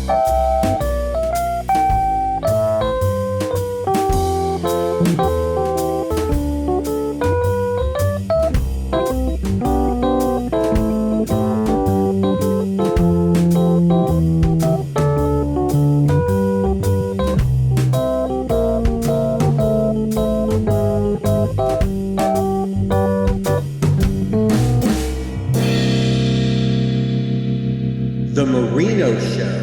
The Marino Show.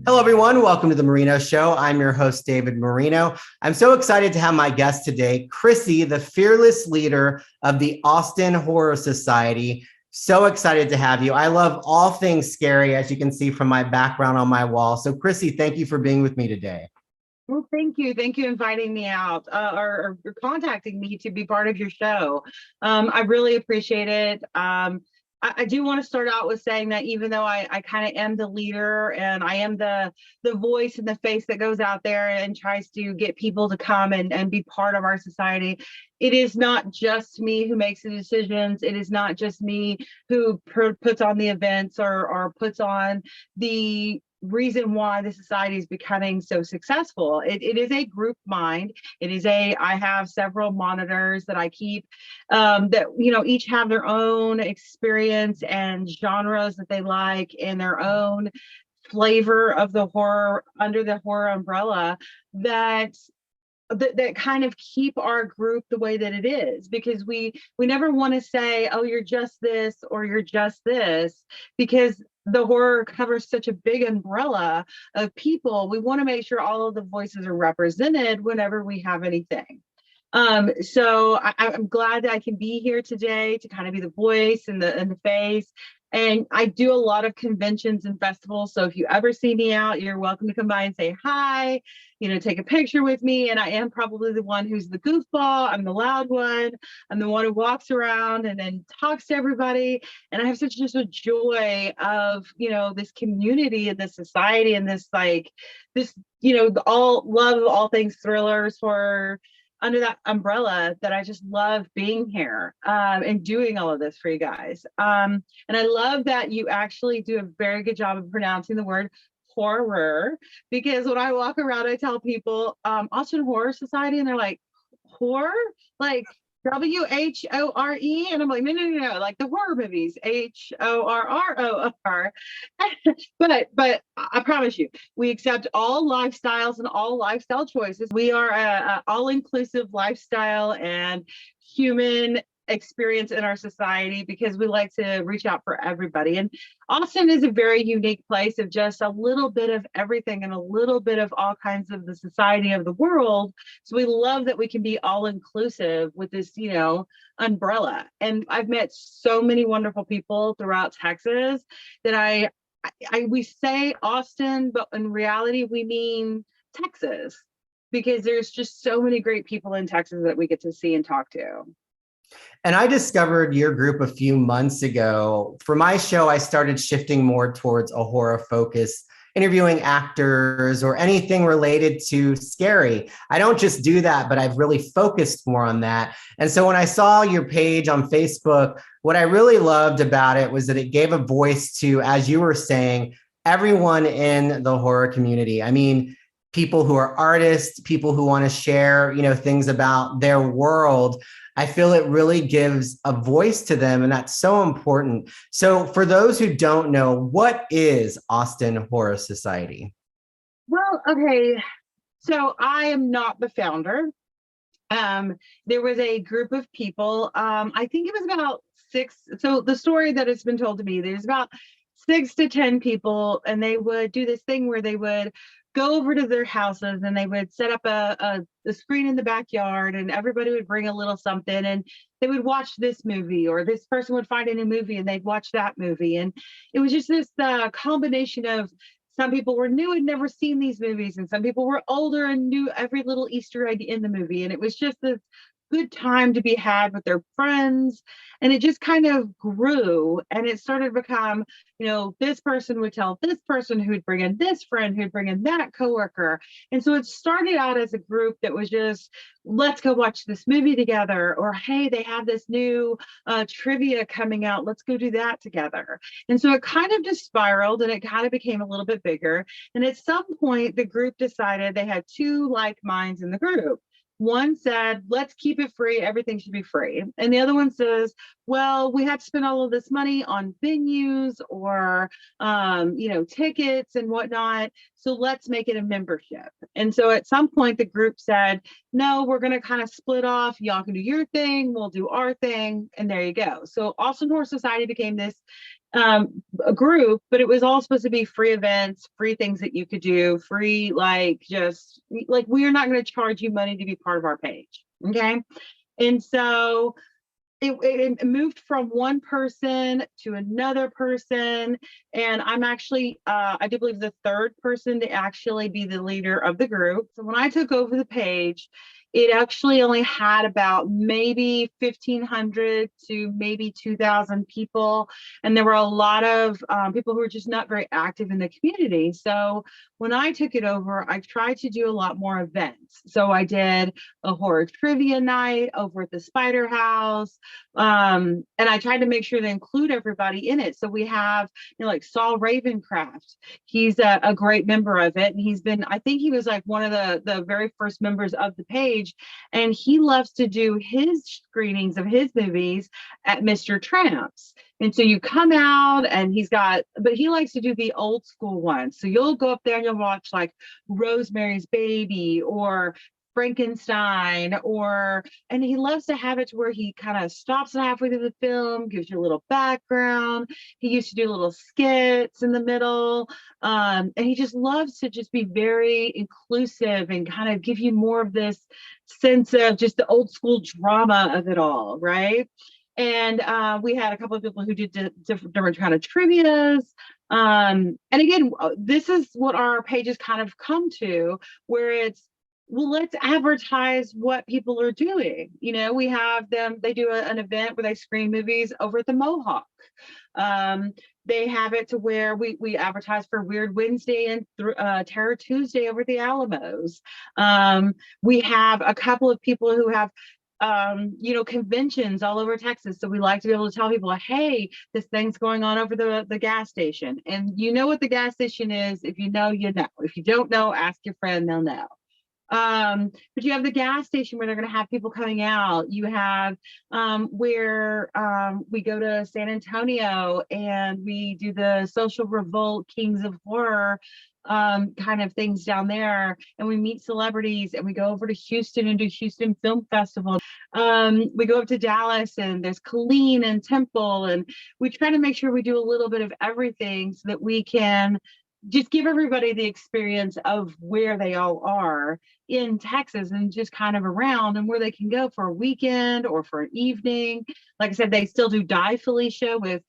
Hello, everyone. Welcome to The Marino Show. I'm your host, David Marino. I'm so excited to have my guest today, Crissy, the fearless leader of the Austin Horror Society. So excited to have you. I love all things scary, as you can see from my background on my wall. So, Crissy, thank you for being with me today. Well, thank you. Thank you inviting me out or contacting me to be part of your show. I really appreciate it. I do want to start out with saying that even though I kind of am the leader and I am the voice and the face that goes out there and tries to get people to come and be part of our society, it is not just me who makes the decisions. It is not just me who puts on the events or puts on the reason why the society is becoming so successful. It is a group mind. I have several monitors that I keep that, each have their own experience and genres that they like and their own flavor of the horror under the horror umbrella that kind of keep our group the way that it is, because we never want to say, oh, you're just this or you're just this, because the horror covers such a big umbrella of people. We want to make sure all of the voices are represented whenever we have anything. So I'm glad that I can be here today to kind of be the voice and the face. And I do a lot of conventions and festivals. So if you ever see me out, you're welcome to come by and say hi, take a picture with me. And I am probably the one who's the goofball. I'm the loud one. I'm the one who walks around and then talks to everybody. And I have such just a joy of, this community and this society and this all love of all things thrillers for under that umbrella, that I just love being here and doing all of this for you guys. And I love that you actually do a very good job of pronouncing the word horror, because when I walk around, I tell people Austin Horror Society, and they're like, horror? Like WHORE? And I'm like, no, like the horror movies, HORROR. But I promise you, we accept all lifestyles and all lifestyle choices. We are a all-inclusive lifestyle and human experience in our society, because we like to reach out for everybody. And Austin is a very unique place of just a little bit of everything and a little bit of all kinds of the society of the world. So we love that we can be all inclusive with this, umbrella. And I've met so many wonderful people throughout Texas that we say Austin, but in reality we mean Texas, because there's just so many great people in Texas that we get to see and talk to. And I discovered your group a few months ago. For my show, I started shifting more towards a horror focus, interviewing actors or anything related to scary. I don't just do that, but I've really focused more on that. And so when I saw your page on Facebook, what I really loved about it was that it gave a voice to, as you were saying, everyone in the horror community. I mean, people who are artists, people who want to share, things about their world. I feel it really gives a voice to them, and that's so important. So for those who don't know, what is Austin Horror Society? Well, okay, so I am not the founder. There was a group of people, I think it was about 6. So the story that has been told to me, there's about 6 to 10 people, and they would do this thing where they would go over to their houses and they would set up a screen in the backyard, and everybody would bring a little something, and they would watch this movie, or this person would find a new movie and they'd watch that movie. And it was just this combination of, some people were new and never seen these movies, and some people were older and knew every little Easter egg in the movie. And it was just this good time to be had with their friends. And it just kind of grew, and it started to become, this person would tell this person, who'd bring in this friend, who'd bring in that coworker. And so it started out as a group that was just, let's go watch this movie together, or hey, they have this new trivia coming out, let's go do that together. And so it kind of just spiraled, and it kind of became a little bit bigger. And at some point, the group decided they had two like minds in the group. One said, let's keep it free. Everything should be free. And the other one says, well, we have to spend all of this money on venues or, tickets and whatnot. So let's make it a membership. And so at some point, the group said, no, we're going to kind of split off. Y'all can do your thing. We'll do our thing. And there you go. So Austin Horror Society became this a group, but it was all supposed to be free events, free things that you could do, free, just like, we are not going to charge you money to be part of our page. Okay. And so it moved from one person to another person. And I'm actually, I do believe, the third person to actually be the leader of the group. So when I took over the page, it actually only had about maybe 1,500 to maybe 2,000 people. And there were a lot of people who were just not very active in the community. So when I took it over, I tried to do a lot more events. So I did a horror trivia night over at the Spider House. And I tried to make sure to include everybody in it. So we have, like Saul Ravencraft. He's a great member of it. And he's been, I think he was like one of the very first members of the page. And he loves to do his screenings of his movies at Mr. Tramp's. And so you come out, and but he likes to do the old school ones. So you'll go up there and you'll watch like Rosemary's Baby or Frankenstein, and he loves to have it to where he kind of stops halfway through the film, gives you a little background. He used to do little skits in the middle. And he just loves to just be very inclusive and kind of give you more of this sense of just the old school drama of it all, right? And we had a couple of people who did different kind of trivias. And again, this is what our pages kind of come to, where it's, well, let's advertise what people are doing. We have them, they do an event where they screen movies over at the Mohawk. They have it to where we advertise for Weird Wednesday and Terror Tuesday over at the Alamos. We have a couple of people who have conventions all over Texas. So we like to be able to tell people, hey, this thing's going on over the gas station. And you know what the gas station is. If you know, you know. If you don't know, ask your friend, they'll know. But you have the gas station where they're going to have people coming out. You have where we go to San Antonio and we do the Social Revolt Kings of Horror kind of things down there, and we meet celebrities, and we go over to Houston and do Houston Film Festival. We go up to Dallas, and there's Colleen and Temple, and we try to make sure we do a little bit of everything so that we can just give everybody the experience of where they all are in Texas and just kind of around, and where they can go for a weekend or for an evening. Like I said, they still do Die Felicia with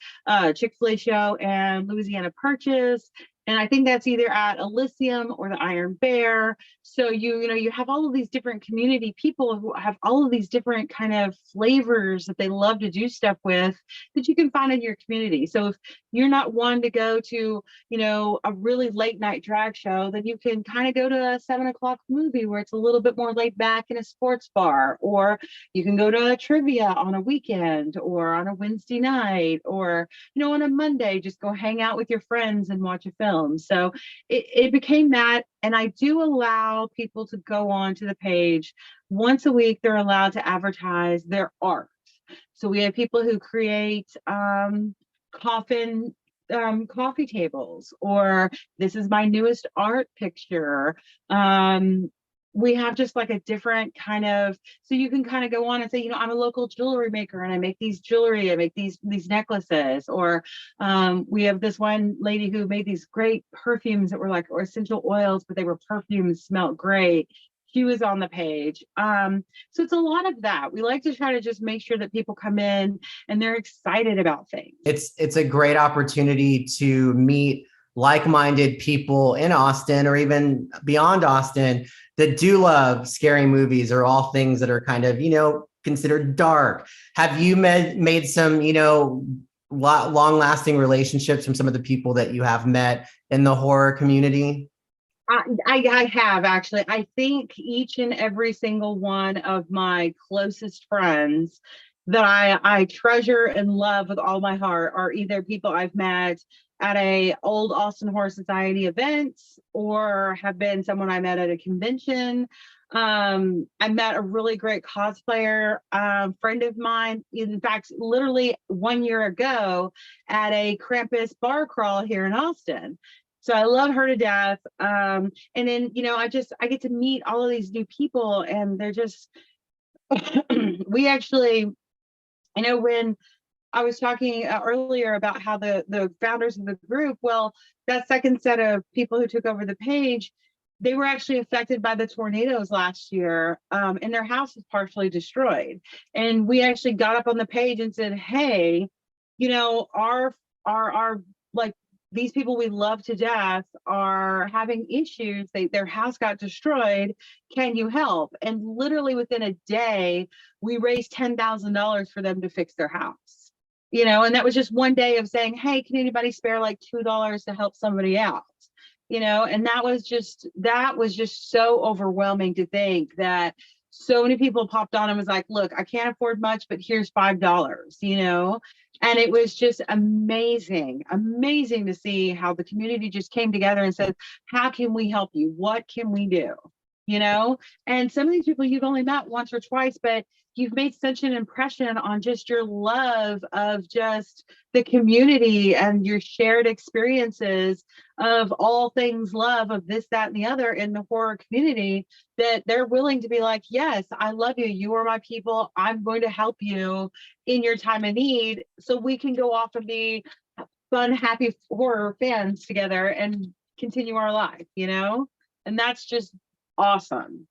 Chick-fil-A Show and Louisiana Purchase. And I think that's either at Elysium or the Iron Bear. So you have all of these different community people who have all of these different kind of flavors that they love to do stuff with that you can find in your community. So if you're not one to go to, a really late night drag show, then you can kind of go to a 7:00 movie where it's a little bit more laid back in a sports bar, or you can go to a trivia on a weekend or on a Wednesday night, or, on a Monday, just go hang out with your friends and watch a film. So it became that. And I do allow people to go on to the page once a week. They're allowed to advertise their art. So we have people who create coffee tables, or this is my newest art picture. We have just like a different kind of, so you can kind of go on and say, I'm a local jewelry maker and I make these jewelry, I make these necklaces. Or we have this one lady who made these great perfumes that were like, or essential oils, but they were perfumes, smelled great. She was on the page. So it's a lot of that. We like to try to just make sure that people come in and they're excited about things. It's a great opportunity to meet like-minded people in Austin or even beyond Austin that do love scary movies or all things that are kind of, considered dark. Have you made some, long lasting relationships from some of the people that you have met in the horror community? I have actually. I think each and every single one of my closest friends that I treasure and love with all my heart are either people I've met at a old Austin Horror Society events or have been someone I met at a convention. I met a really great cosplayer friend of mine, in fact, literally 1 year ago at a Krampus bar crawl here in Austin. So I love her to death. And then, I get to meet all of these new people, and they're just, we actually, when I was talking earlier about how the founders of the group, well, that second set of people who took over the page, they were actually affected by the tornadoes last year, and their house was partially destroyed. And we actually got up on the page and said, hey, our like, these people we love to death are having issues. Their house got destroyed. Can you help? And literally within a day, we raised $10,000 for them to fix their house. And that was just one day of saying, hey, can anybody spare like $2 to help somebody out? And that was just so overwhelming to think that so many people popped on and was like, look, I can't afford much, but here's $5, and it was just amazing to see how the community just came together and said, how can we help you? What can we do? And some of these people you've only met once or twice, but you've made such an impression on just your love of just the community and your shared experiences of all things love of this, that, and the other in the horror community, that they're willing to be like, yes, I love you. You are my people. I'm going to help you in your time of need, so we can go off and be fun, happy horror fans together and continue our life, and that's just awesome.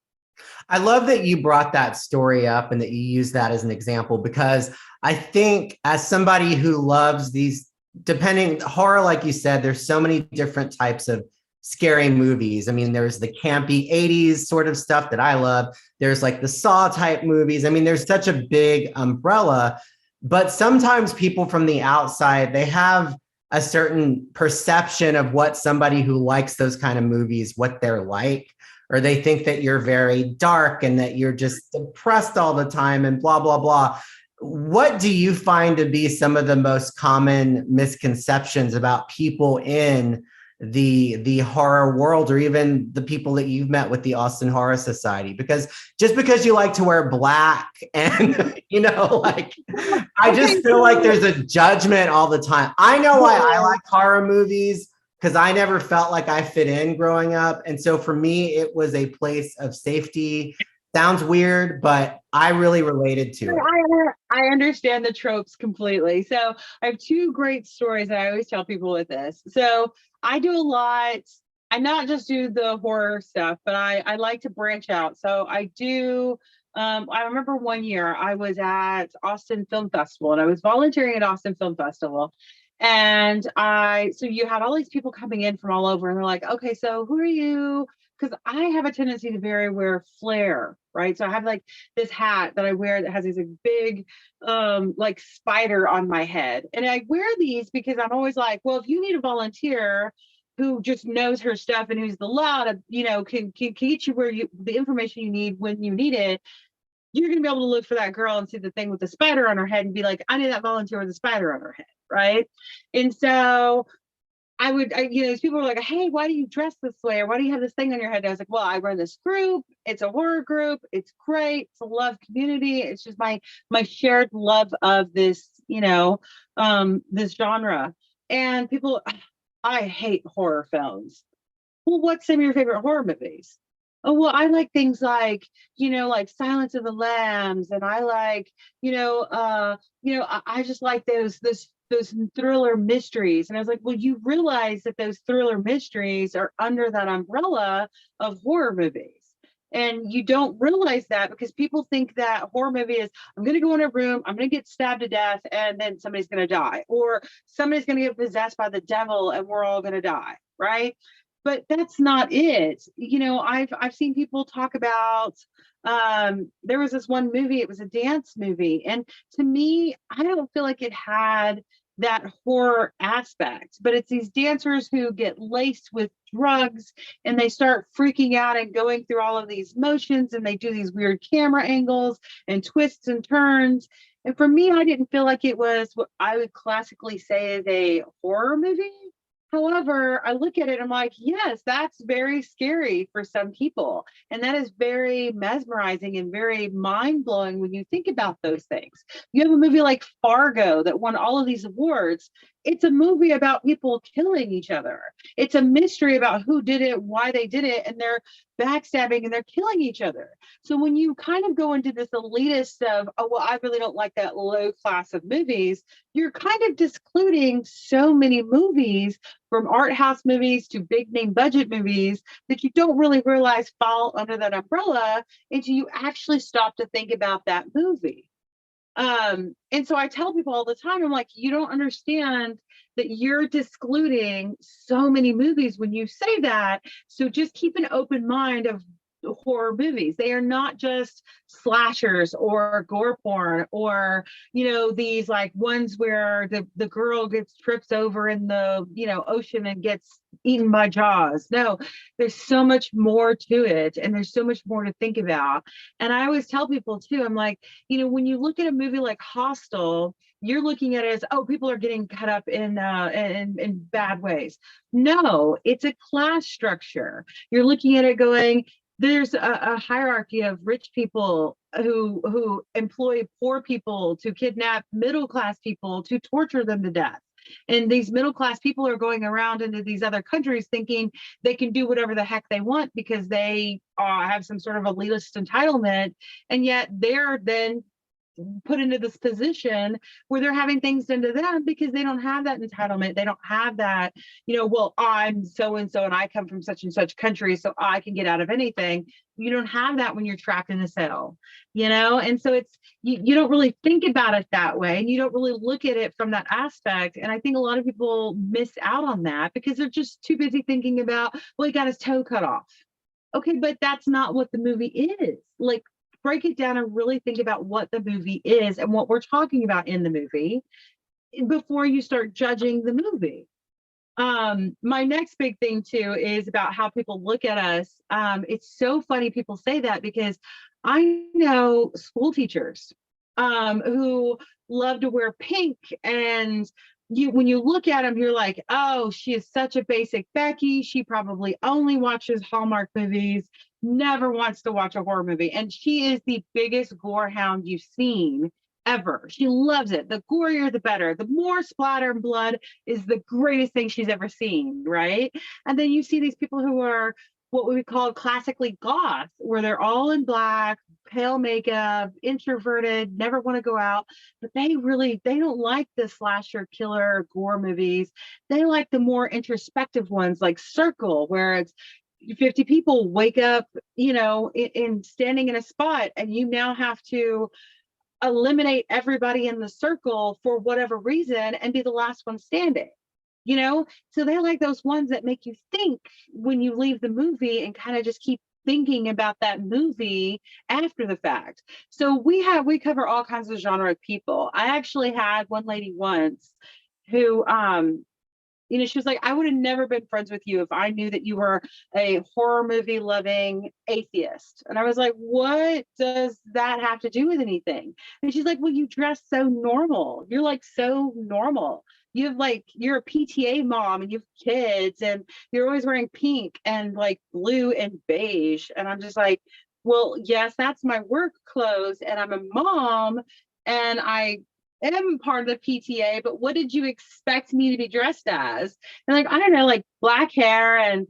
I love that you brought that story up and that you use that as an example, because I think as somebody who loves these, depending horror, like you said, there's so many different types of scary movies. I mean, there's the campy 80s sort of stuff that I love. There's like the Saw type movies. I mean, there's such a big umbrella, but sometimes people from the outside, they have a certain perception of what somebody who likes those kind of movies, what they're like, or they think that you're very dark and that you're just depressed all the time and blah, blah, blah. What do you find to be some of the most common misconceptions about people in the horror world, or even the people that you've met with the Austin Horror Society? Because just because you like to wear black and, I just feel like there's a judgment all the time. I know why I like horror movies, because I never felt like I fit in growing up. And so for me, it was a place of safety. Sounds weird, but I really related to it. I understand the tropes completely. So I have two great stories that I always tell people with this. So I do a lot. I not just do the horror stuff, but I like to branch out. So I do. I remember 1 year I was at Austin Film Festival, and I was volunteering at Austin Film Festival. And so you had all these people coming in from all over, and they're like, okay, so who are you? Because I have a tendency to wear flair, right? So I have like this hat that I wear that has this big like spider on my head. And I wear these because I'm always like, well, if you need a volunteer who just knows her stuff and who's the law to, can get you the information you need when you need it, you're going to be able to look for that girl and see the thing with the spider on her head and be like, I need that volunteer with a spider on her head, right? And so these people were like, hey, why do you dress this way? Or why do you have this thing on your head? And I was like, well, I run this group. It's a horror group. It's great. It's a love community. It's just my shared love of this, this genre. And people, I hate horror films. Well, what's some of your favorite horror movies? Oh, well, I like things like, like Silence of the Lambs. And I like, I just like those thriller mysteries. And I was like, well, you realize that those thriller mysteries are under that umbrella of horror movies. And you don't realize that because people think that horror movie is, I'm going to go in a room, I'm going to get stabbed to death, and then somebody's going to die, or somebody's going to get possessed by the devil and we're all going to die, right? But that's not it. You know, I've seen people talk about, there was this one movie, it was a dance movie, and to me, I don't feel like it had that horror aspect, but it's these dancers who get laced with drugs and they start freaking out and going through all of these motions, and they do these weird camera angles and twists and turns. And for me, I didn't feel like it was what I would classically say is a horror movie. However, I look at it, I'm like, yes, that's very scary for some people. And that is very mesmerizing and very mind blowing when you think about those things. You have a movie like Fargo that won all of these awards. It's a movie about people killing each other. It's a mystery about who did it, why they did it, and they're backstabbing and they're killing each other. So when you kind of go into this elitist of, oh, well, I really don't like that low class of movies, you're kind of discluding so many movies, from art house movies to big name budget movies, that you don't really realize fall under that umbrella until you actually stop to think about that movie. And so I tell people all the time, I'm like, you don't understand that you're discluding so many movies when you say that. So just keep an open mind of horror movies. They are not just slashers or gore porn, or, you know, these like ones where the girl gets trips over in the, you know, ocean and gets eaten by jaws. No, there's so much more to it, and there's so much more to think about. And I always tell people too, I'm like, you know, when you look at a movie like Hostel, you're looking at it as, oh, people are getting cut up in bad ways. No, it's a class structure. You're looking at it going, there's a hierarchy of rich people who employ poor people to kidnap middle class people to torture them to death. And these middle class people are going around into these other countries thinking they can do whatever the heck they want because they have some sort of elitist entitlement. And yet they're then put into this position where they're having things done to them because they don't have that entitlement. They don't have that, you know, well, I'm so and so and I come from such and such country, so I can get out of anything. You don't have that when you're trapped in a cell, you know? And so it's, you don't really think about it that way, and you don't really look at it from that aspect. And I think a lot of people miss out on that because they're just too busy thinking about, well, he got his toe cut off. Okay, but that's not what the movie is. Like, break it down and really think about what the movie is and what we're talking about in the movie before you start judging the movie. My next big thing too is about how people look at us. It's so funny people say that because I know school teachers who love to wear pink, and when you look at them, you're like, oh, she is such a basic Becky. She probably only watches Hallmark movies, never wants to watch a horror movie. And she is the biggest gore hound you've seen ever. She loves it. The gorier, the better. The more splatter and blood is the greatest thing she's ever seen, right? And then you see these people who are what we call classically goth, where they're all in black, pale makeup, introverted, never want to go out, but they don't like the slasher killer gore movies. They like the more introspective ones like Circle, where it's 50 people wake up, you know, in standing in a spot, and you now have to eliminate everybody in the circle for whatever reason and be the last one standing, you know? So they like those ones that make you think when you leave the movie and kind of just keep thinking about that movie after the fact. So we cover all kinds of genre of people. I actually had one lady once who you know, she was like, I would have never been friends with you if I knew that you were a horror movie loving atheist. And I was like, what does that have to do with anything? And she's like, well, you dress so normal. You're like so normal. You have like, you're a PTA mom and you have kids and you're always wearing pink and like blue and beige. And I'm just like, well, yes, that's my work clothes and I'm a mom and I am part of the PTA, but what did you expect me to be dressed as? And like, I don't know, like black hair and,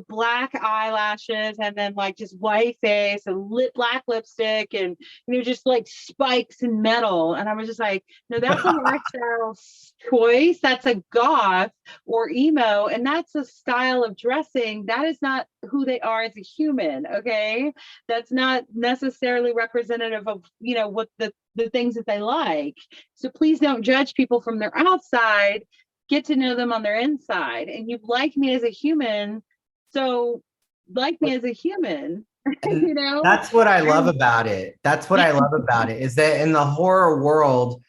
black eyelashes, and then like just white face and black lipstick, and, just like spikes and metal. And I was just like, no, that's a lifestyle choice. That's a goth or emo. And that's a style of dressing. That is not who they are as a human. Okay. That's not necessarily representative of, what the things that they like. So please don't judge people from their outside. Get to know them on their inside. And you like me as a human, so like me as a human. That's what I love about it. That's what I love about it, is that in the horror world,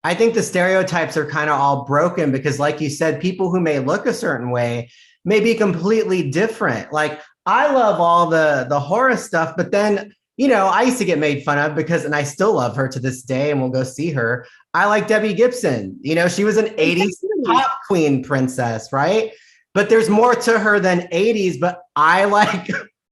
I think the stereotypes are kind of all broken, because like you said, people who may look a certain way may be completely different. Like, I love all the horror stuff, but then, I used to get made fun of because, and I still love her to this day, and we'll go see her. I like Debbie Gibson. She was an 80s pop queen princess, right? But there's more to her than 80s, but I like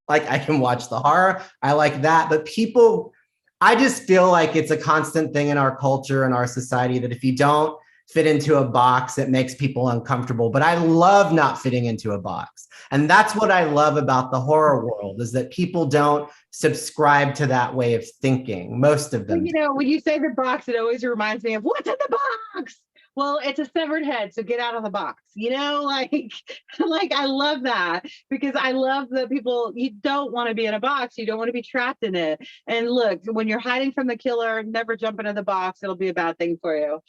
I can watch the horror. I like that. But people, I just feel like it's a constant thing in our culture and our society that if you don't fit into a box, it makes people uncomfortable. But I love not fitting into a box. And that's what I love about the horror world, is that people don't subscribe to that way of thinking. Most of them. When you say the box, it always reminds me of what's in the box. Well, it's a severed head, so get out of the box. Like I love that, because I love the people. You don't want to be in a box. You don't want to be trapped in it. And look, when you're hiding from the killer, never jump into the box. It'll be a bad thing for you.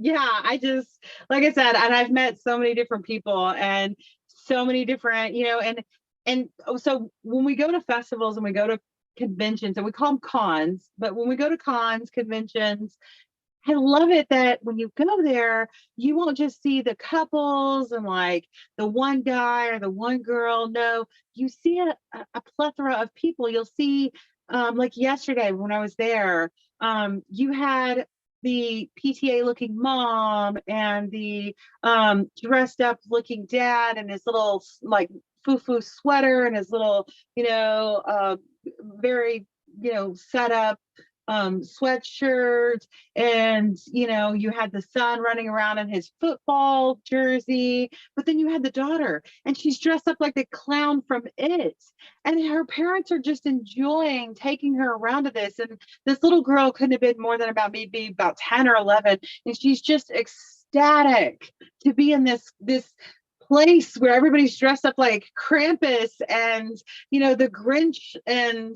Yeah, I just, like I said, and I've met so many different people and so many different, and so when we go to festivals and we go to conventions, and we call them cons, but when we go to cons, conventions, I love it that when you go there, you won't just see the couples and like the one guy or the one girl. No, you see a plethora of people. You'll see, like yesterday when I was there, you had the PTA looking mom and the dressed up looking dad and his little like foo-foo sweater and his little, very, set up sweatshirt, and you had the son running around in his football jersey, but then you had the daughter and she's dressed up like the clown from It, and her parents are just enjoying taking her around to this. And this little girl couldn't have been more than maybe about 10 or 11, and she's just ecstatic to be in this place where everybody's dressed up like Krampus and the Grinch, and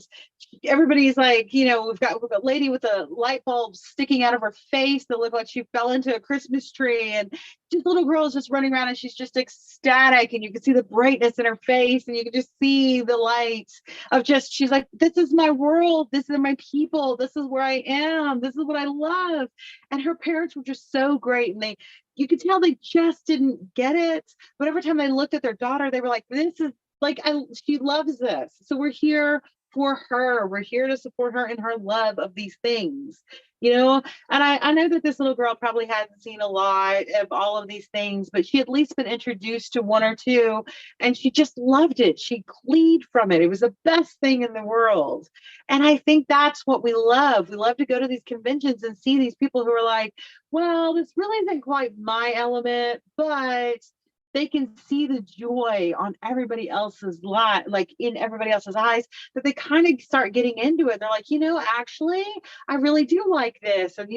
everybody's like, we've got a lady with a light bulb sticking out of her face that looked like she fell into a Christmas tree, and this little girl is just running around and she's just ecstatic, and you can see the brightness in her face, and you can just see the light of just, she's like, this is my world, this is my people, this is where I am, this is what I love. And her parents were just so great, and you could tell they just didn't get it, but every time they looked at their daughter, they were like, this is like, she loves this, so we're here for her. We're here to support her in her love of these things, and I know that this little girl probably hadn't seen a lot of all of these things, but she at least been introduced to one or two, and she just loved it. She gleaned from it. It was the best thing in the world. And I think that's what we love. We love to go to these conventions and see these people who are like, well, this really isn't quite my element, but they can see the joy on everybody else's like in everybody else's eyes, that they kind of start getting into it. They're like, actually, I really do like this. And,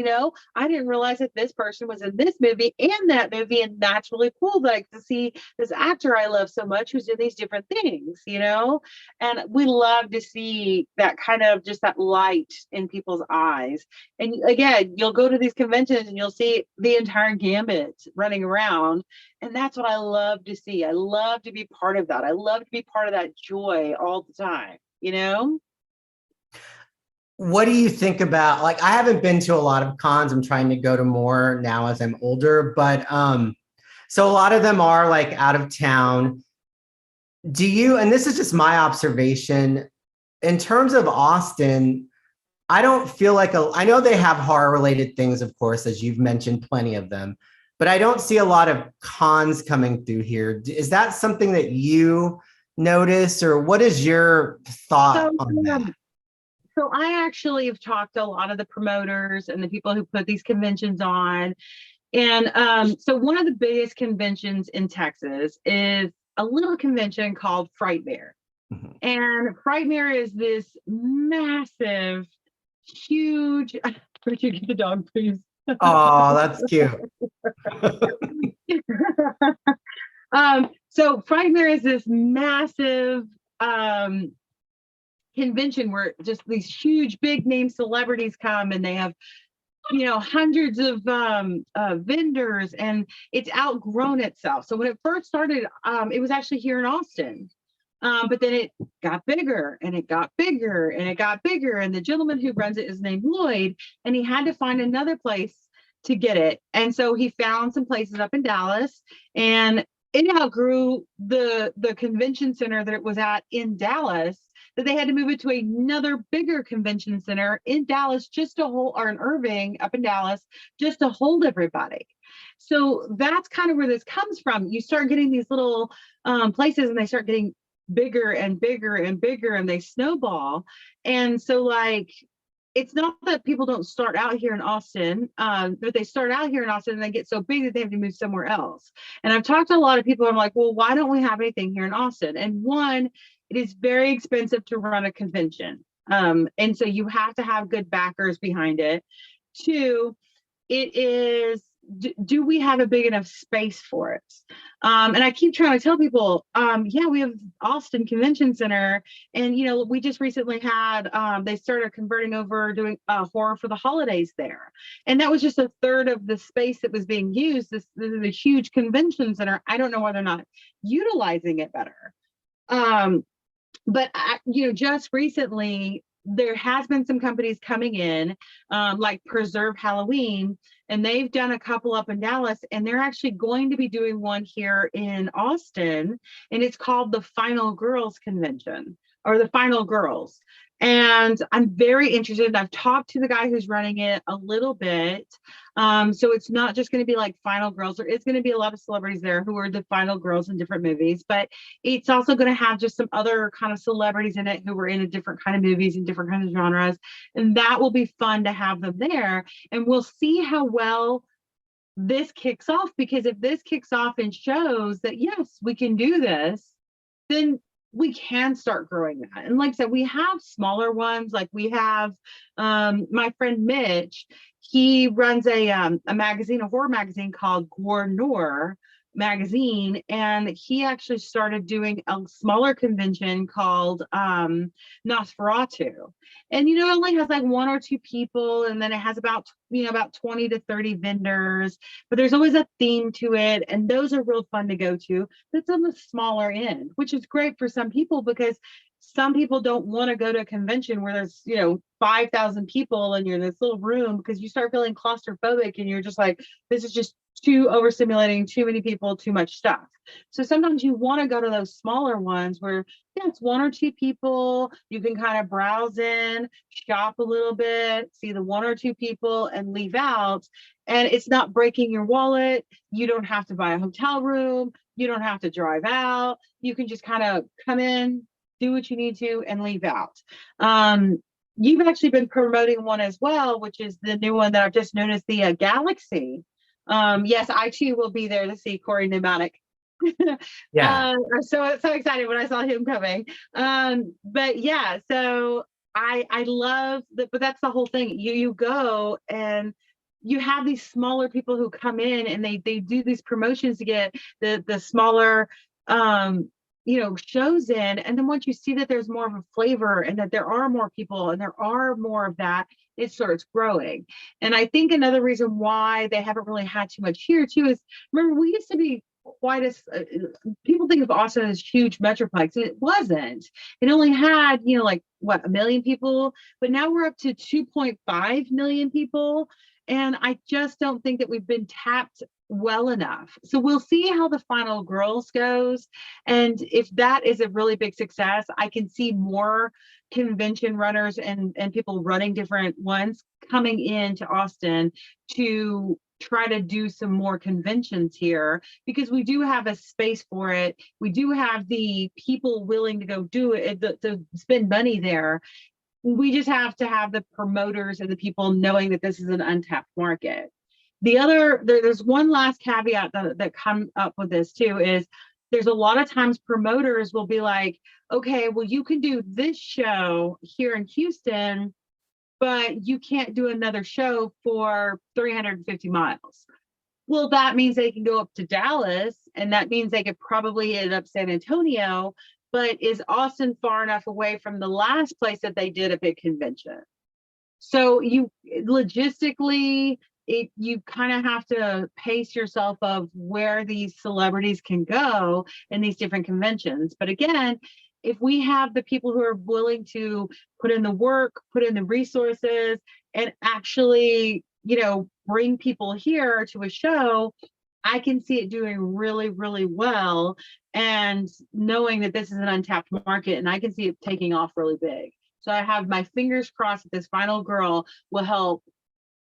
I didn't realize that this person was in this movie and that movie. And that's really cool that I get to see this actor I love so much who's in these different things, and we love to see that kind of just that light in people's eyes. And again, you'll go to these conventions and you'll see the entire gambit running around. And that's what I love to see. I love to be part of that. I love to be part of that joy all the time, What do you think about, like, I haven't been to a lot of cons. I'm trying to go to more now as I'm older, but so a lot of them are like out of town. Do you, and this is just my observation, in terms of Austin, I don't feel like I know they have horror related things, of course, as you've mentioned, plenty of them, but I don't see a lot of cons coming through here. Is that something that you notice, or what is your thought on that? So I actually have talked to a lot of the promoters and the people who put these conventions on. And so one of the biggest conventions in Texas is a little convention called Frightmare. Mhm. And Frightmare is this massive, huge. Could you get the dog, please? Oh, that's cute. So Frightmare is this massive um, convention where just these huge, big name celebrities come, and they have hundreds of vendors, and it's outgrown itself. So when it first started, it was actually here in Austin. But then it got bigger and it got bigger and it got bigger. And the gentleman who runs it is named Lloyd, and he had to find another place to get it. And so he found some places up in Dallas, and it outgrew the convention center that it was at in Dallas, that they had to move it to another bigger convention center in Dallas just to hold, or in Irving up in Dallas, just to hold everybody. So that's kind of where this comes from. You start getting these little places, and they start getting bigger and bigger and bigger, and they snowball. And so like, it's not that people don't start out here in Austin, but they start out here in Austin and they get so big that they have to move somewhere else. And I've talked to a lot of people, I'm like, well, why don't we have anything here in Austin? And one, it is very expensive to run a convention. And so you have to have good backers behind it. Two, it is, do we have a big enough space for it? And I keep trying to tell people, yeah, we have Austin Convention Center, and we just recently had they started converting over, doing horror for the holidays there, and that was just a third of the space that was being used. This is a huge convention center. I don't know why they're not utilizing it better. But just recently there has been some companies coming in, like Preserve Halloween, and they've done a couple up in Dallas, and they're actually going to be doing one here in Austin, and it's called the Final Girls Convention, or the Final Girls. And I'm very interested. I've talked to the guy who's running it a little bit. So it's not just going to be like Final Girls. There is going to be a lot of celebrities there who are the Final Girls in different movies, but it's also going to have just some other kind of celebrities in it who were in a different kind of movies and different kinds of genres. And that will be fun to have them there. And we'll see how well this kicks off, because if this kicks off and shows that, yes, we can do this, then we can start growing that. And like I said, we have smaller ones. Like we have my friend Mitch, he runs a magazine, a horror magazine called Gore Noir magazine, and he actually started doing a smaller convention called Nosferatu, and it only has like one or two people, and then it has about 20 to 30 vendors, but there's always a theme to it, and those are real fun to go to. That's on the smaller end, which is great for some people, because some people don't want to go to a convention where there's 5,000 people and you're in this little room, because you start feeling claustrophobic and you're just like, this is just too overstimulating, too many people, too much stuff. So sometimes you want to go to those smaller ones where, yeah, it's one or two people, you can kind of browse in, shop a little bit, see the one or two people, and leave out. And it's not breaking your wallet. You don't have to buy a hotel room. You don't have to drive out. You can just kind of come in, do what you need to, and leave out. You've actually been promoting one as well, which is the new one that I've just noticed, the Galaxy. Yes, I too will be there to see Corey Pneumatic. Yeah. I'm so excited when I saw him coming. But yeah, so I love that, but that's the whole thing. You go and you have these smaller people who come in, and they do these promotions to get the smaller shows in. And then once you see that there's more of a flavor, and that there are more people, and there are more of that, it starts growing. And I think another reason why they haven't really had too much here too is, remember, we used to be quite a people think of Austin as huge metroplex, and it wasn't. It only had like what, 1 million people, but now we're up to 2.5 million people, and I just don't think that we've been tapped well enough. So we'll see how the Final Girls goes, and if that is a really big success, I can see more convention runners and people running different ones coming into Austin to try to do some more conventions here, because we do have a space for it. We do have the people willing to go do it, to spend money there. We just have to have the promoters and the people knowing that this is an untapped market. There's one last caveat that comes up with this too, is there's a lot of times promoters will be like, okay, well, you can do this show here in Houston, but you can't do another show for 350 miles. Well, that means they can go up to Dallas, and that means they could probably end up San Antonio, but is Austin far enough away from the last place that they did a big convention? So you logistically, you kind of have to pace yourself of where these celebrities can go in these different conventions. But again, if we have the people who are willing to put in the work, put in the resources, and actually, bring people here to a show, I can see it doing really, really well. And knowing that this is an untapped market, and I can see it taking off really big. So I have my fingers crossed that this final girl will help,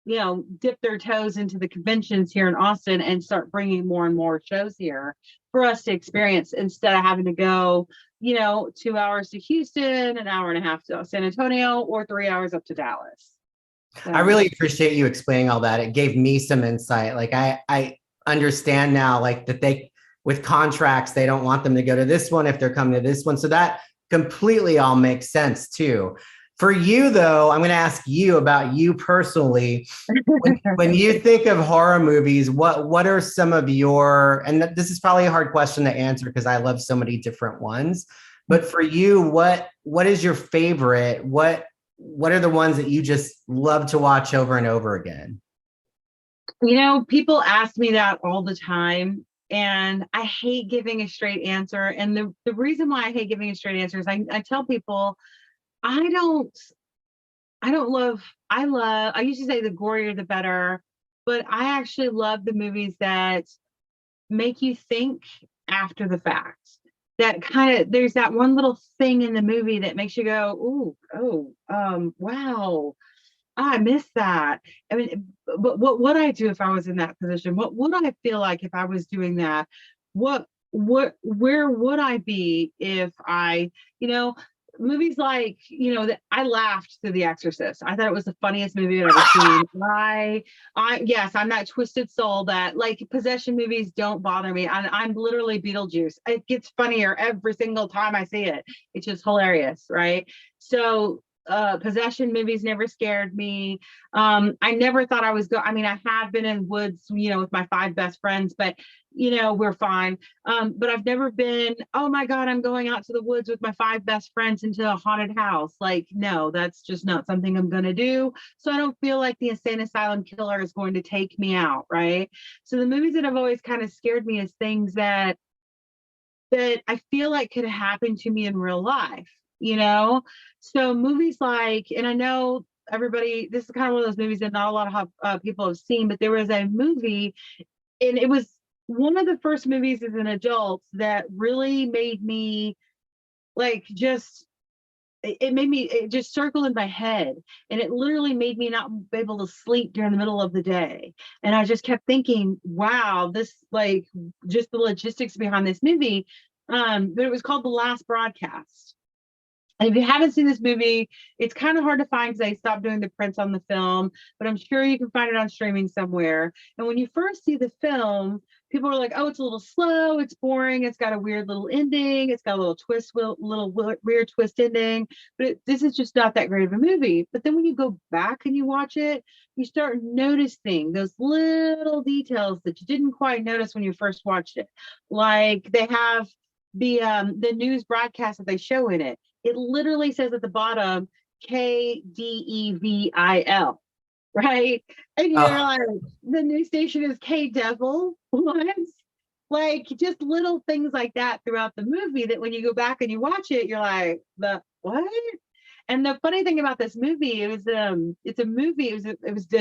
dip their toes into the conventions here in Austin and start bringing more and more shows here for us to experience, instead of having to go, 2 hours to Houston, an hour and a half to San Antonio, or 3 hours up to Dallas. So. I really appreciate you explaining all that. It gave me some insight. Like I understand now, like that with contracts, they don't want them to go to this one if they're coming to this one. So that completely all makes sense too. For you though, I'm going to ask you about you personally. When you think of horror movies, what are some of your, and this is probably a hard question to answer because I love so many different ones, but for you, what is your favorite? What are the ones that you just love to watch over and over again? People ask me that all the time, and I hate giving a straight answer. And the reason why I hate giving a straight answer is I tell people, I used to say the gorier the better, but I actually love the movies that make you think after the fact. That there's that one little thing in the movie that makes you go, ooh, oh, wow, I missed that. I mean, but what would I do if I was in that position? What would I feel like if I was doing that? Where would I be if movies like, that I laughed through The Exorcist. I thought it was the funniest movie I've ever seen. Yes, I'm that twisted soul that, like, possession movies don't bother me. I'm literally Beetlejuice. It gets funnier every single time I see it. It's just hilarious, right? So possession movies never scared me. I never thought I was I have been in woods, with my 5 best friends, but we're fine. But I've never been, oh my God, I'm going out to the woods with my 5 best friends into a haunted house. Like, no, that's just not something I'm going to do. So I don't feel like the insane asylum killer is going to take me out. Right. So the movies that have always kind of scared me is things that I feel like could happen to me in real life. So movies like, and I know everybody, this is kind of one of those movies that not a lot of people have seen, but there was a movie, and it was one of the first movies as an adult that really made me it just circled in my head, and it literally made me not be able to sleep during the middle of the day. And I just kept thinking, wow, this, just the logistics behind this movie. But it was called The Last Broadcast. And if you haven't seen this movie, it's kind of hard to find because they stopped doing the prints on the film, but I'm sure you can find it on streaming somewhere. And when you first see the film, people are like, oh, it's a little slow, it's boring, it's got a weird little ending, it's got a little twist, weird twist ending, but this is just not that great of a movie. But then when you go back and you watch it, you start noticing those little details that you didn't quite notice when you first watched it. Like they have the news broadcast that they show in it. It literally says at the bottom, KDEVIL, right? And you're like, the news station is K-Devil. What? Like, just little things like that throughout the movie that when you go back and you watch it, you're like, what? And the funny thing about this movie, it was a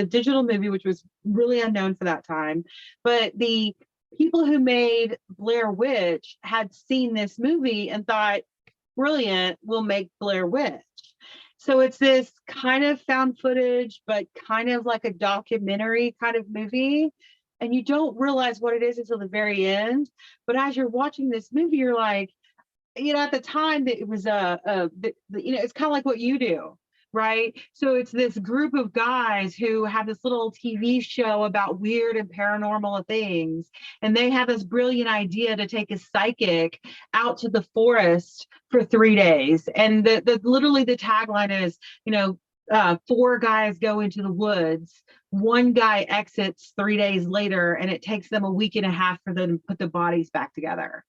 digital movie, which was really unknown for that time. But the people who made Blair Witch had seen this movie and thought, brilliant, we'll make Blair Witch. So it's this kind of found footage, but kind of like a documentary kind of movie. And you don't realize what it is until the very end. But as you're watching this movie, you're like, at the time that it was it's kind of like what you do. right? So it's this group of guys who have this little TV show about weird and paranormal things. And they have this brilliant idea to take a psychic out to the forest for 3 days. And literally the tagline is, four guys go into the woods. One guy exits 3 days later, and it takes them a week and a half for them to put the bodies back together.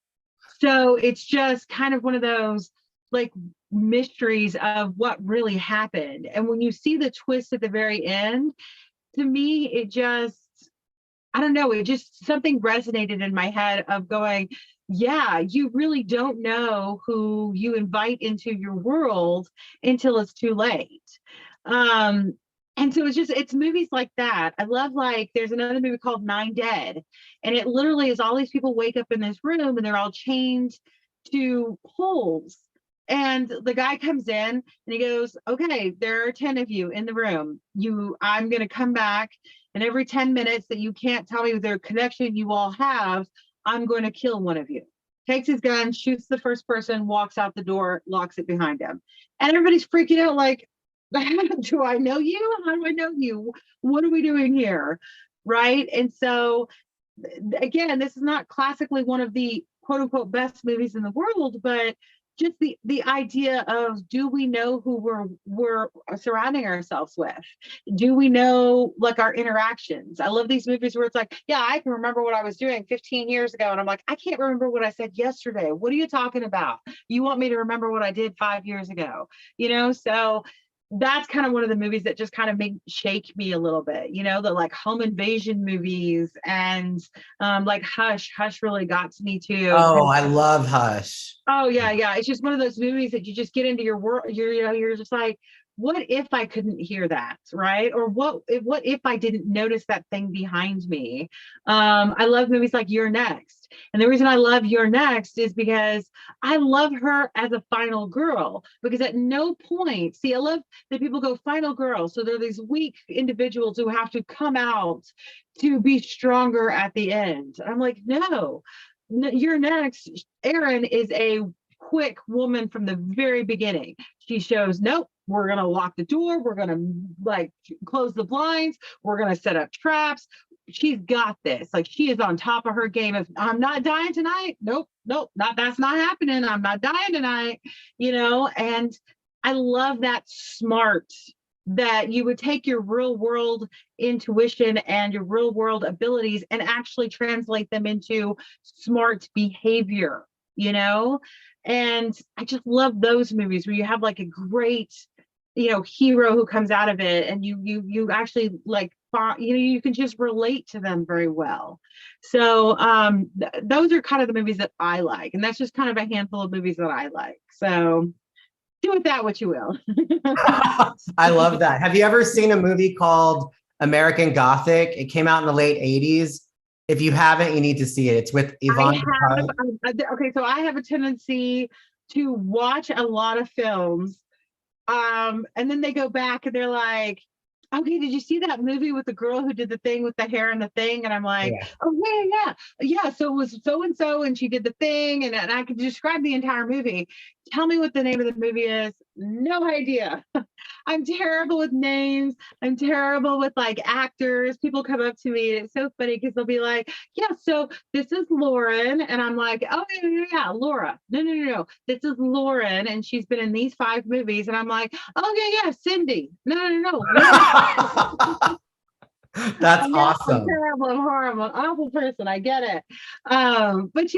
So it's just kind of one of those like mysteries of what really happened. And when you see the twist at the very end, to me, it just, I don't know, it just something resonated in my head of going, yeah, you really don't know who you invite into your world until it's too late. And so it's movies like that. I love, like, there's another movie called Nine Dead, and it literally is all these people wake up in this room and they're all chained to poles. And the guy comes in and he goes, okay, there are 10 of you in the room. I'm going to come back, and every 10 minutes that you can't tell me the connection you all have, I'm going to kill one of you. Takes his gun, shoots the first person, walks out the door, locks it behind him. And everybody's freaking out like, do I know you? How do I know you? What are we doing here? Right. And so, again, this is not classically one of the quote unquote best movies in the world, but just the idea of, do we know who we're surrounding ourselves with? Do we know, like, our interactions? I love these movies where it's like, yeah, I can remember what I was doing 15 years ago. And I'm like, I can't remember what I said yesterday. What are you talking about? You want me to remember what I did 5 years ago? So that's kind of one of the movies that just kind of shake me a little bit, the like home invasion movies, and like Hush really got to me too. Oh, I love Hush. Oh yeah. It's just one of those movies that you just get into your world. You're just like, what if I couldn't hear that, right? Or what if I didn't notice that thing behind me? I love movies like You're Next. And the reason I love You're Next is because I love her as a final girl, because at no point, I love that people go final girl. So they're these weak individuals who have to come out to be stronger at the end. I'm like, no, You're Next. Erin is a quick woman from the very beginning. She shows, nope, we're going to lock the door. We're going to close the blinds. We're going to set up traps. She's got this. Like, she is on top of her game. If I'm not dying tonight, nope, that's not happening. I'm not dying tonight, and I love that smart, that you would take your real world intuition and your real world abilities and actually translate them into smart behavior, and I just love those movies where you have like a great, hero who comes out of it, and you actually you can just relate to them very well. So those are kind of the movies that I like, and that's just kind of a handful of movies that I like. So do with that what you will. I love that. Have you ever seen a movie called American Gothic? It came out in the late 80s. If you haven't, you need to see it. It's with Yvonne. Okay, so I have a tendency to watch a lot of films, and then they go back and they're like, okay, did you see that movie with the girl who did the thing with the hair and the thing? And I'm like, yeah. Oh yeah. So it was so and so, and she did the thing, and I could describe the entire movie. Tell me what the name of the movie is. No idea. I'm terrible with names. I'm terrible with like actors. People come up to me, and it's so funny because they'll be like, yeah, so this is Lauren. And I'm like, oh, yeah, Laura. No. This is Lauren. And she's been in these 5 movies. And I'm like, okay, yeah, Cindy. No. That's awesome. I'm terrible. I'm horrible. I'm an awful person. I get it. But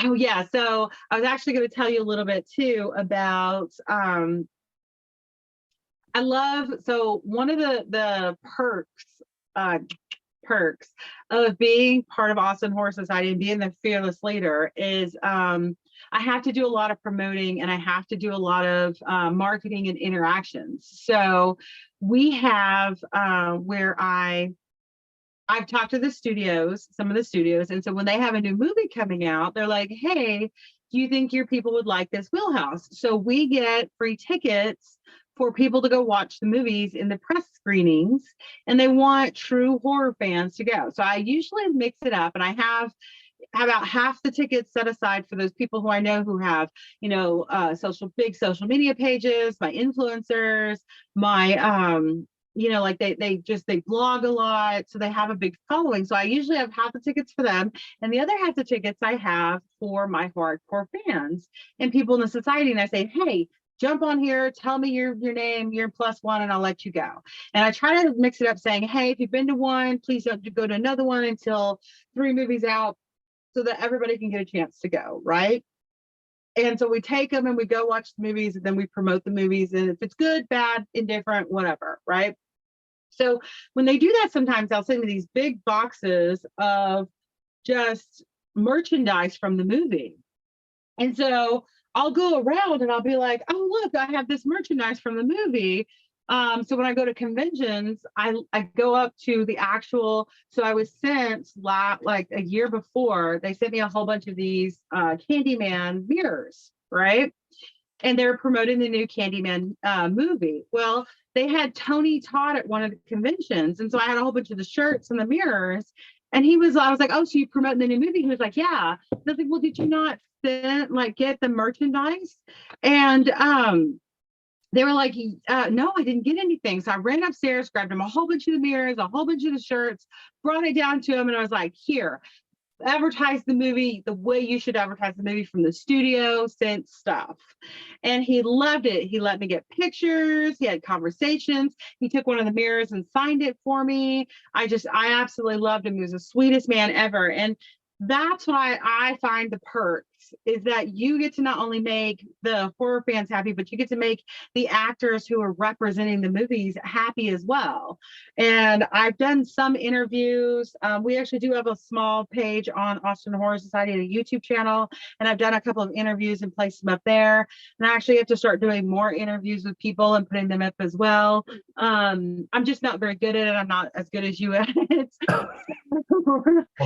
oh yeah. So I was actually going to tell you a little bit too about, so one of the perks of being part of Austin Horror Society and being the fearless leader is I have to do a lot of promoting, and I have to do a lot of marketing and interactions. So we have where I've talked to some of the studios, and so when they have a new movie coming out, they're like, hey, do you think your people would like this wheelhouse? So we get free tickets for people to go watch the movies in the press screenings, and they want true horror fans to go. So I usually mix it up, and I have about half the tickets set aside for those people who I know who have, big social media pages, my influencers, my, like they blog a lot. So they have a big following. So I usually have half the tickets for them. And the other half the tickets I have for my hardcore fans and people in the society. And I say, hey, jump on here, tell me your name, your +1, and I'll let you go. And I try to mix it up saying, hey, if you've been to one, please don't go to another one until 3 movies out so that everybody can get a chance to go, right? And so we take them and we go watch the movies, and then we promote the movies. And if it's good, bad, indifferent, whatever, right? So when they do that, sometimes they'll send me these big boxes of just merchandise from the movie. And so I'll go around and I'll be like, oh, look, I have this merchandise from the movie. So when I go to conventions, I go up to the actual, so I was sent like a year before, they sent me a whole bunch of these Candyman mirrors, right? And they're promoting the new Candyman movie. Well, they had Tony Todd at one of the conventions. And so I had a whole bunch of the shirts and the mirrors. And I was like, oh, so you promoting the new movie? He was like, yeah. And I was like, well, did you not get the merchandise? And they were like, no, I didn't get anything. So I ran upstairs, grabbed him a whole bunch of the mirrors, a whole bunch of the shirts, brought it down to him. And I was like, here, advertise the movie the way you should advertise the movie, from the studio sense stuff. And he loved it. He let me get pictures. He had conversations. He took one of the mirrors and signed it for me. I absolutely loved him. He was the sweetest man ever. And that's why I find the perks is that you get to not only make the horror fans happy, but you get to make the actors who are representing the movies happy as well. And I've done some interviews. We actually do have a small page on Austin Horror Society and a YouTube channel. And I've done a couple of interviews and placed them up there. And I actually have to start doing more interviews with people and putting them up as well. I'm just not very good at it. I'm not as good as you at it. Well,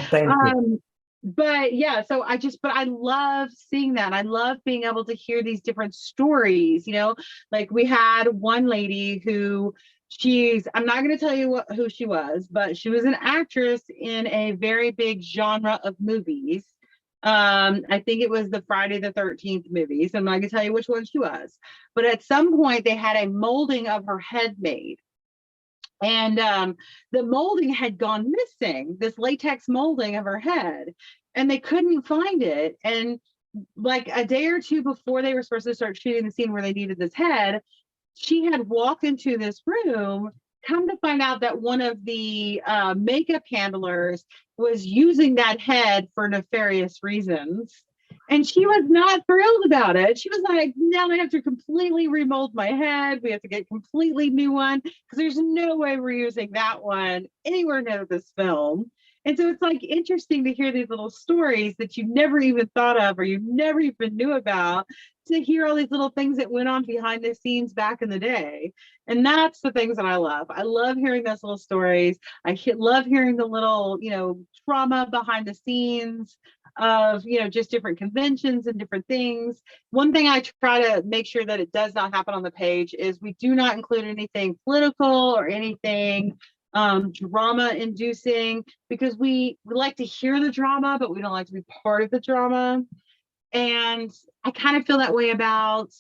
thank you. But yeah, so I love seeing that. I love being able to hear these different stories, like we had one lady who I'm not going to tell you who she was, but she was an actress in a very big genre of movies. I think it was the Friday the 13th movies. I'm not going to tell you which one she was, but at some point they had a molding of her head made. And the molding had gone missing, this latex molding of her head, and they couldn't find it. And like a day or two before they were supposed to start shooting the scene where they needed this head, she had walked into this room, come to find out that one of the makeup handlers was using that head for nefarious reasons. And she was not thrilled about it. She was like, now I have to completely remold my head. We have to get a completely new one because there's no way we're using that one anywhere near this film. And so it's like interesting to hear these little stories that you never even thought of or you never even knew about, to hear all these little things that went on behind the scenes back in the day. And that's the things that I love. I love hearing those little stories. Love hearing the little, trauma behind the scenes of, just different conventions and different things. One thing I try to make sure that it does not happen on the page is we do not include anything political or anything drama inducing, because we like to hear the drama, but we don't like to be part of the drama. And I kind of feel that way about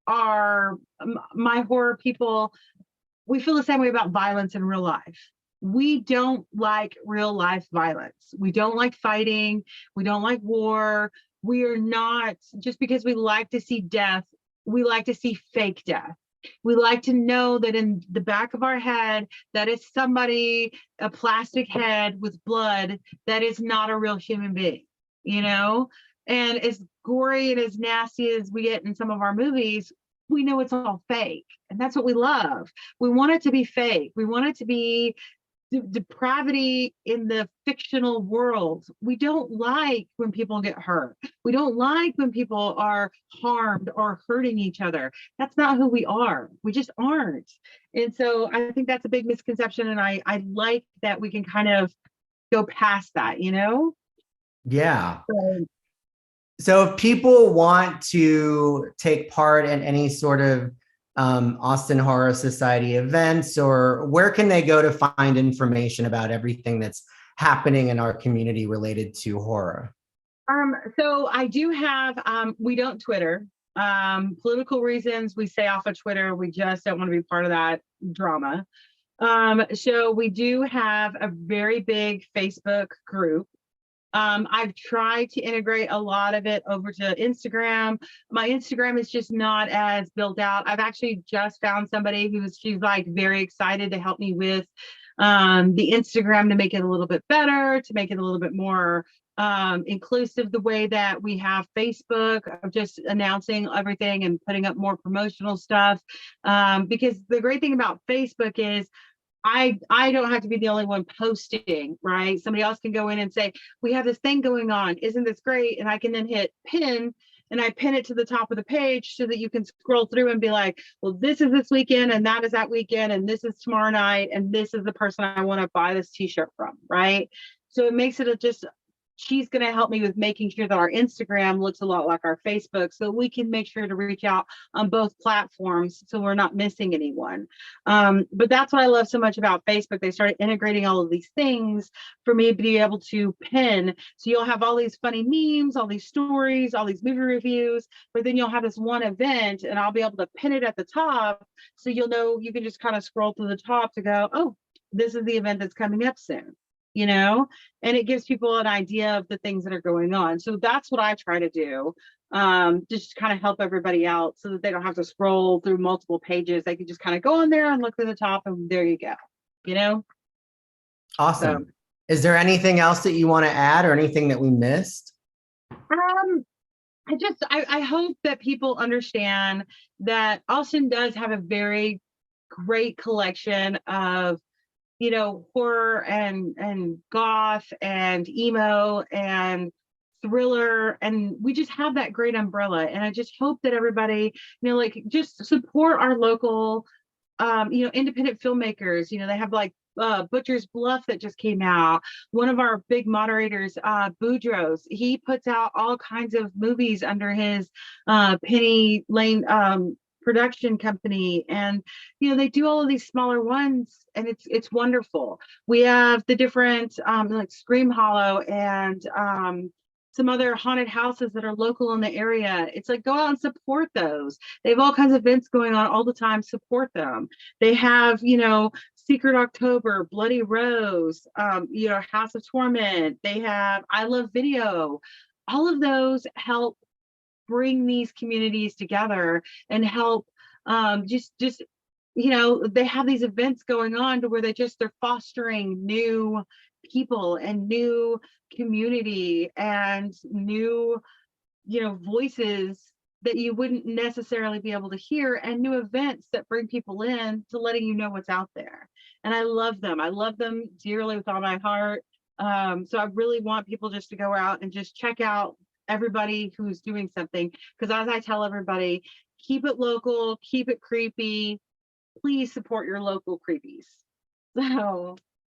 my horror people. We feel the same way about violence in real life. We don't like real life violence. We don't like fighting. We don't like war. We are not, just because we like to see death, we like to see fake death. We like to know that in the back of our head, that is somebody, a plastic head with blood, that is not a real human being, And as gory and as nasty as we get in some of our movies, we know it's all fake. And that's what we love. We want it to be fake. We want it to be depravity in the fictional world. We don't like when people get hurt. We don't like when people are harmed or hurting each other. That's not who we are. We just aren't. And so I think that's a big misconception. And I like that we can kind of go past that, Yeah. So if people want to take part in any sort of Austin Horror Society events, or where can they go to find information about everything that's happening in our community related to horror? So I do have, we don't Twitter. Political reasons, we stay off of Twitter. We just don't want to be part of that drama. So we do have a very big Facebook group. I've tried to integrate a lot of it over to Instagram. My Instagram is just not as built out. I've actually just found somebody she's like very excited to help me with the Instagram to make it a little bit better, to make it a little bit more inclusive the way that we have Facebook, of just announcing everything and putting up more promotional stuff. Because the great thing about Facebook is I don't have to be the only one posting, right? Somebody else can go in and say, we have this thing going on. Isn't this great? And I can then hit pin, and I pin it to the top of the page so that you can scroll through and be like, well, this is this weekend, and that is that weekend, and this is tomorrow night, and this is the person I want to buy this t-shirt from, right? So it makes it she's going to help me with making sure that our Instagram looks a lot like our Facebook, so we can make sure to reach out on both platforms so we're not missing anyone. But that's what I love so much about Facebook. They started integrating all of these things for me to be able to pin. So you'll have all these funny memes, all these stories, all these movie reviews, but then you'll have this one event and I'll be able to pin it at the top. So you'll know, you can just kind of scroll to the top to go, oh, this is the event that's coming up soon. And it gives people an idea of the things that are going on. So that's what I try to do, just kind of help everybody out so that they don't have to scroll through multiple pages. They can just kind of go on there and look at the top, and there you go. Awesome. So, is there anything else that you want to add, or anything that we missed? I hope that people understand that Austin does have a very great collection of horror and goth and emo and thriller, and we just have that great umbrella. And I just hope that everybody, just support our local, independent filmmakers. They have like Butcher's Bluff that just came out. One of our big moderators, Boudreaux, he puts out all kinds of movies under his Penny Lane production company, and they do all of these smaller ones, and it's wonderful. We have the different like Scream Hollow and some other haunted houses that are local in the area. It's like, go out and support those. They have all kinds of events going on all the time. Support them. They have Secret October, Bloody Rose, House of Torment. They have I Love Video. All of those help bring these communities together and help they have these events going on to where they're fostering new people and new community and new voices that you wouldn't necessarily be able to hear, and new events that bring people in to letting you know what's out there. And I love them dearly with all my heart. So I really want people just to go out and just check out everybody who's doing something, because as I tell everybody, keep it local, keep it creepy, please support your local creepies. So